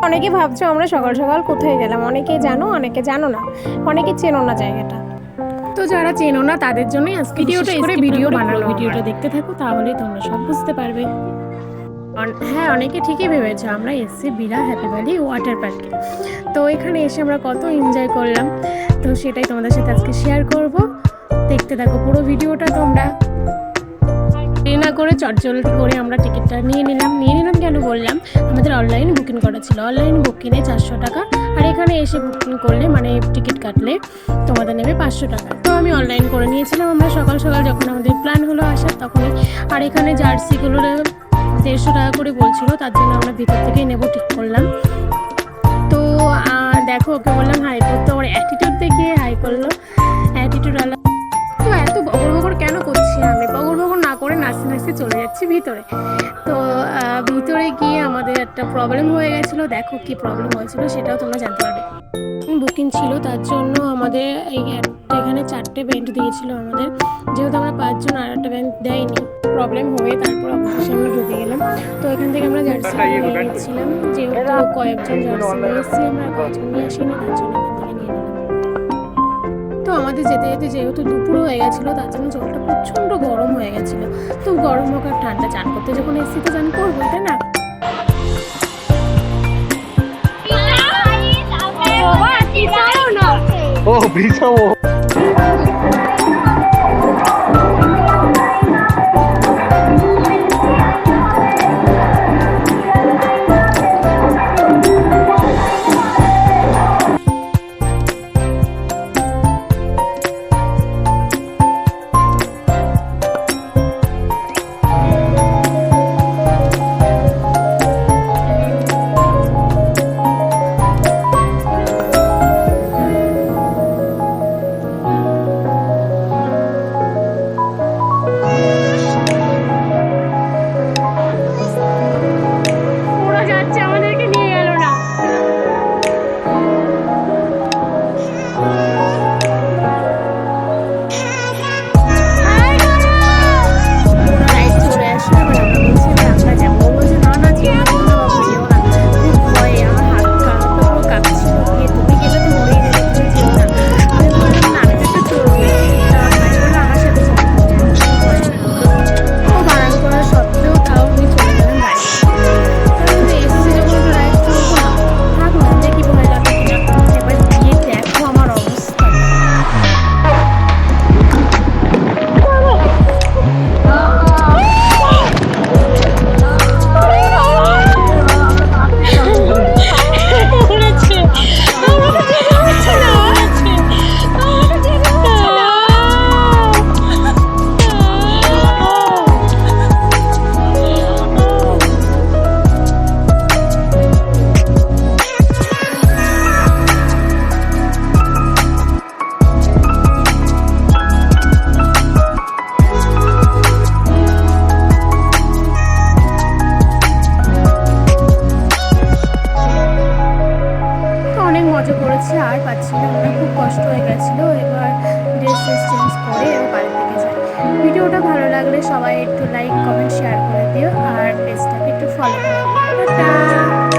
অনেকে ভাবছো আমরা সকাল সকাল কোথায় গেলাম, অনেকে জানো অনেকে জানো না, অনেকে চেনো না জায়গাটা। তো যারা চেনো না তাদের জন্যই আজকে ভিডিওটা করে ভিডিও বানানো। ভিডিওটা দেখতে থাকো তাহলেই তোমরা সব বুঝতে পারবে। হ্যাঁ, অনেকে ঠিকই ভেবেছো আমরা এসছি বিরা হ্যাপি ভ্যালি ওয়াটার পার্কে। তো এখানে এসে আমরা কত এনজয় করলাম, তো সেটাই তোমাদের সাথে আজকে শেয়ার করব। দেখতে থাকো পুরো ভিডিওটা তোমরা। না করে চটজলদি করে আমরা টিকিটটা নিয়ে নিলাম কেন বললাম, আমাদের অনলাইন বুকিং করা ছিল। অনলাইন বুকিংয়ে 400 টাকা, আর এখানে এসে বুকিং করলে মানে টিকিট কাটলে তোমাদের নেবে 500 টাকা। তো আমি অনলাইন করে নিয়েছিলাম আমরা সকাল সকাল যখন আমাদের প্ল্যান হলো আসার তখনই। আর এখানে জার্সিগুলো 150 টাকা করে বলছিল, তার জন্য আমরা ভিতর থেকেই নেবো ঠিক করলাম। তো দেখো ওকে বললাম হাই করতে, ওর অ্যাটিটিউড দেখিয়ে হাই করলো, অ্যাটিটিউড আলাদা। তো এত বগর বগর কেন করছি, আমি বগর বগর না করে নাচতে নাচতে চলে যাচ্ছি ভিতরে। তো ভিতরে গিয়ে আমাদের একটা প্রবলেম হয়ে গেছিলো, দেখো কি প্রবলেম হয়েছিল সেটাও তোমরা জানতে পারবে। বুকিং ছিল তার জন্য আমাদের এখানে 4টে বেড দিয়েছিল আমাদের, যেহেতু আমরা 5 জন আর একটা বেড দেয়নি। প্রবলেম হয়ে তারপর অবশেষে আমরা ঢুকে গেলাম। তো এখান থেকে আমরা জার্সি নিয়ে নিচ্ছিলাম, যেহেতু কয়েকজন জার্সি নিয়ে এসেছি, আমরা কয়েকজন নিয়ে আসিনি, তার জন্য এখান থেকে নিয়ে নিলাম। তো আমাদের যেতে যেতে যেহেতু দুপুর হয়ে গেছিলো তার জন্য জলটা প্রচণ্ড গরম হয়ে গেছিলো। তো গরম হোক আর ঠান্ডা, চান করতে যখন এসেছি তো চান করবো, তাই না? ও ভিজা মজা করেছি আর পাচ্ছিলাম না, খুব কষ্ট হয়ে গেছিলো। এবার ড্রেস চেঞ্জ করে এবার বাড়ির দিকে যাই। ভিডিওটা ভালো লাগলে সবাই একটু লাইক কমেন্ট শেয়ার করে দিও, আর পেজটাকে একটু ফলো করে দিও। টাটা।